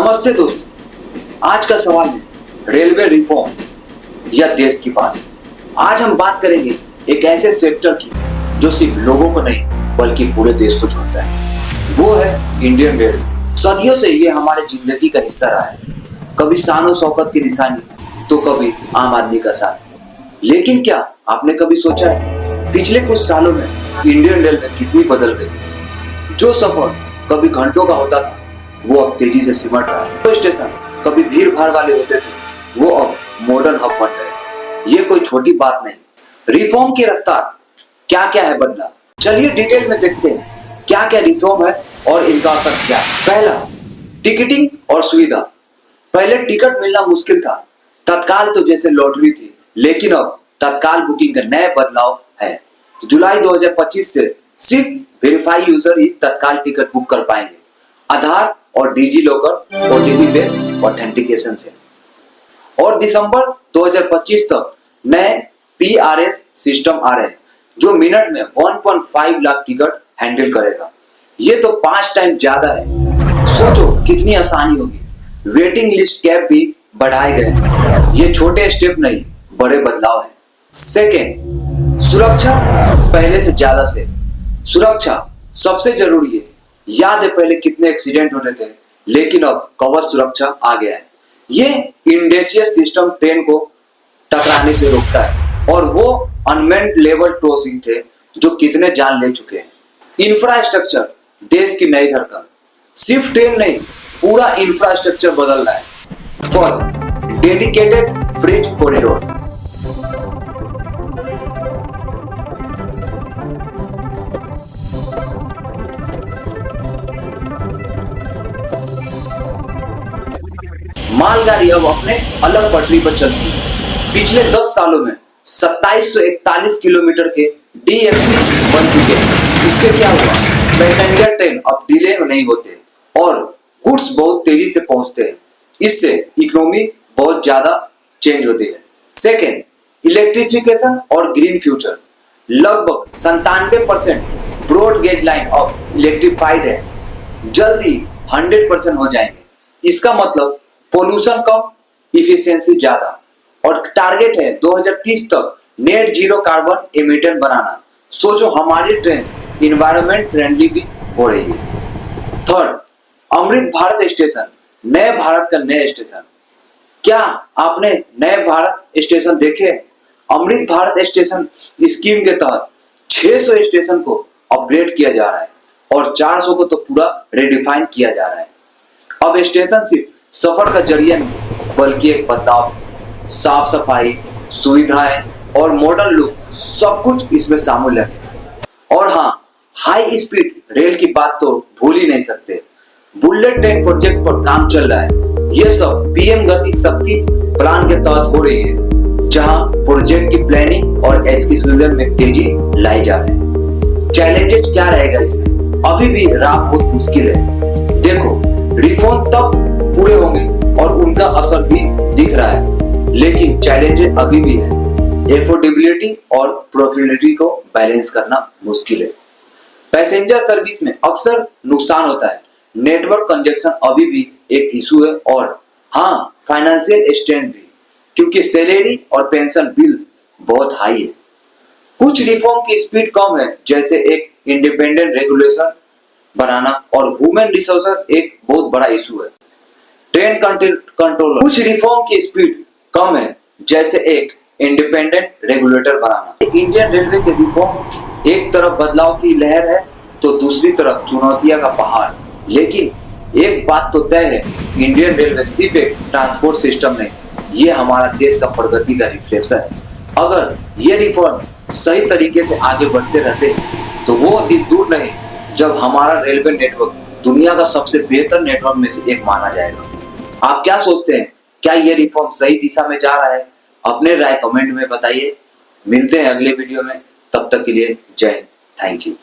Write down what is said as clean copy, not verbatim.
नमस्ते दोस्तों, आज का सवाल है रेलवे रिफॉर्म या देश की बात। आज हम बात करेंगे एक ऐसे सेक्टर की जो सिर्फ लोगों को नहीं बल्कि पूरे देश को जोड़ता है। वो है इंडियन रेलवे। सदियों से ये हमारे जिंदगी का हिस्सा रहा है, कभी शान और शौकत की निशानी तो कभी आम आदमी का साथ। लेकिन क्या आपने कभी सोचा है पिछले कुछ सालों में इंडियन रेलवे कितनी बदल गई। जो सफर कभी घंटों का होता था वो अब तेजी से सिमट रहा है। तो स्टेशन कभी भीड़ भाड़ वाले होते थे वो अब मॉडर्न हब बन रहे। ये कोई छोटी बात नहीं। रिफॉर्म की रफ्तार क्या क्या है बदला, चलिए डिटेल में देखते हैं क्या क्या रिफॉर्म है और इनका असर क्या है। पहला, टिकटिंग और सुविधा। पहले टिकट मिलना मुश्किल था, तत्काल तो जैसे लॉटरी थी, लेकिन अब तत्काल बुकिंग का नया बदलाव है। जुलाई 2025 से सिर्फ वेरीफाई यूजर ही तत्काल टिकट बुक कर पाएंगे, आधार और digi locker OTP based authentication से। और दिसंबर 2025 तक नए पीआरएस सिस्टम आ रहे हैं जो मिनट में 1.5 लाख टिकट हैंडल करेगा। ये तो 5 टाइम ज्यादा है। सोचो कितनी आसानी होगी। वेटिंग लिस्ट कैप भी बढ़ाए गए। ये छोटे स्टेप नहीं, बड़े बदलाव है। सेकेंड, सुरक्षा पहले से ज्यादा से। सुरक्षा सबसे जरूरी है। याद है पहले कितने एक्सीडेंट होते थे, लेकिन अब कवच सुरक्षा आ गया है। ये इंडेजियस सिस्टम ट्रेन को टकराने से रोकता है और वो अनमेन्ड लेवल क्रॉसिंग थे जो कितने जान ले चुके हैं। इंफ्रास्ट्रक्चर देश की नई धड़कन। सिर्फ ट्रेन नहीं, पूरा इंफ्रास्ट्रक्चर बदल रहा है। First, dedicated freight corridor. मालगाड़ी अब अपने अलग पटरी पर चलती है। पिछले 10 सालों में 2741 किलोमीटर के डीएफसी बन चुके हैं। इससे क्या हुआ, पैसेंजर ट्रेन अब डिले नहीं होते और गुड्स बहुत तेजी से पहुंचते हैं। इससे इकोनॉमी बहुत ज्यादा चेंज होती है। सेकेंड, इलेक्ट्रिफिकेशन और ग्रीन फ्यूचर। लगभग 97% ब्रॉड गेज लाइन अब इलेक्ट्रिफाइड है, जल्दी 100% हो जाएंगे। इसका मतलब पोल्यूशन कम, इफिशियंसी ज्यादा। और टारगेट है 2030 तक नेट जीरो कार्बन एमिटर बनाना। सोचो हमारी ट्रेन इन्वायरमेंट फ्रेंडली भी हो रही है। थर्ड, अमृत भारत स्टेशन, नए भारत का नया स्टेशन। क्या आपने नए भारत स्टेशन देखे? अमृत भारत स्टेशन स्कीम के तहत 600 स्टेशन को अपग्रेड किया जा रहा है और 400 को तो पूरा रिडिफाइन किया जा रहा है। अब स्टेशन सिर्फ सफर का जरिया नहीं बल्कि एक बदलाव। साफ सफाई, सुविधाएं और मॉडर्न लुक सब कुछ इसमें शामिल है। और हाँ, हाई स्पीड रेल की बात तो भूल ही नहीं सकते। बुलेट ट्रेन प्रोजेक्ट पर काम चल रहा है। ये सब पीएम गति शक्ति प्लान के तहत हो रही है, जहां प्रोजेक्ट की प्लानिंग और एग्जीक्यूशन में तेजी लाई जा रही है। चैलेंजेस क्या रहेगा इसमें? अभी भी राह बहुत मुश्किल है। देखो, रिफॉर्म तब पूरे होंगे और उनका असर भी दिख रहा है, लेकिन चैलेंज अभी भी है। एफोर्डेबिलिटी और प्रॉफिटेबिलिटी को बैलेंस करना मुश्किल है। पैसेंजर सर्विस में अक्सर नुकसान होता है। नेटवर्क कंजेशन अभी भी एक इशू है। और हाँ, फाइनेंशियल स्ट्रेन भी, क्योंकि सैलरी और पेंशन बिल बहुत हाई है। कुछ रिफॉर्म की स्पीड कम है, जैसे एक इंडिपेंडेंट रेगुलेशन बनाना, और ह्यूमन रिसोर्सेज एक बहुत बड़ा इशू है। Train controller. कुछ रिफॉर्म की स्पीड कम है, जैसे एक इंडिपेंडेंट रेगुलेटर बनाना। इंडियन रेलवे के रिफॉर्म एक तरफ बदलाव की लहर है तो दूसरी तरफ चुनौतियां का पहाड़। लेकिन एक बात तो तय है, इंडियन रेलवे सिर्फ एक ट्रांसपोर्ट सिस्टम नहीं, ये हमारा देश का प्रगति का रिफ्लेक्शन है। अगर ये रिफॉर्म सही तरीके से आगे बढ़ते रहते हैं तो वो दिन दूर नहीं जब हमारा रेलवे नेटवर्क दुनिया का सबसे बेहतर नेटवर्क में से एक माना जाएगा। आप क्या सोचते हैं? क्या ये रिफॉर्म सही दिशा में जा रहा है? अपने राय कमेंट में बताइए। मिलते हैं अगले वीडियो में, तब तक के लिए जय हिंद। Thank you.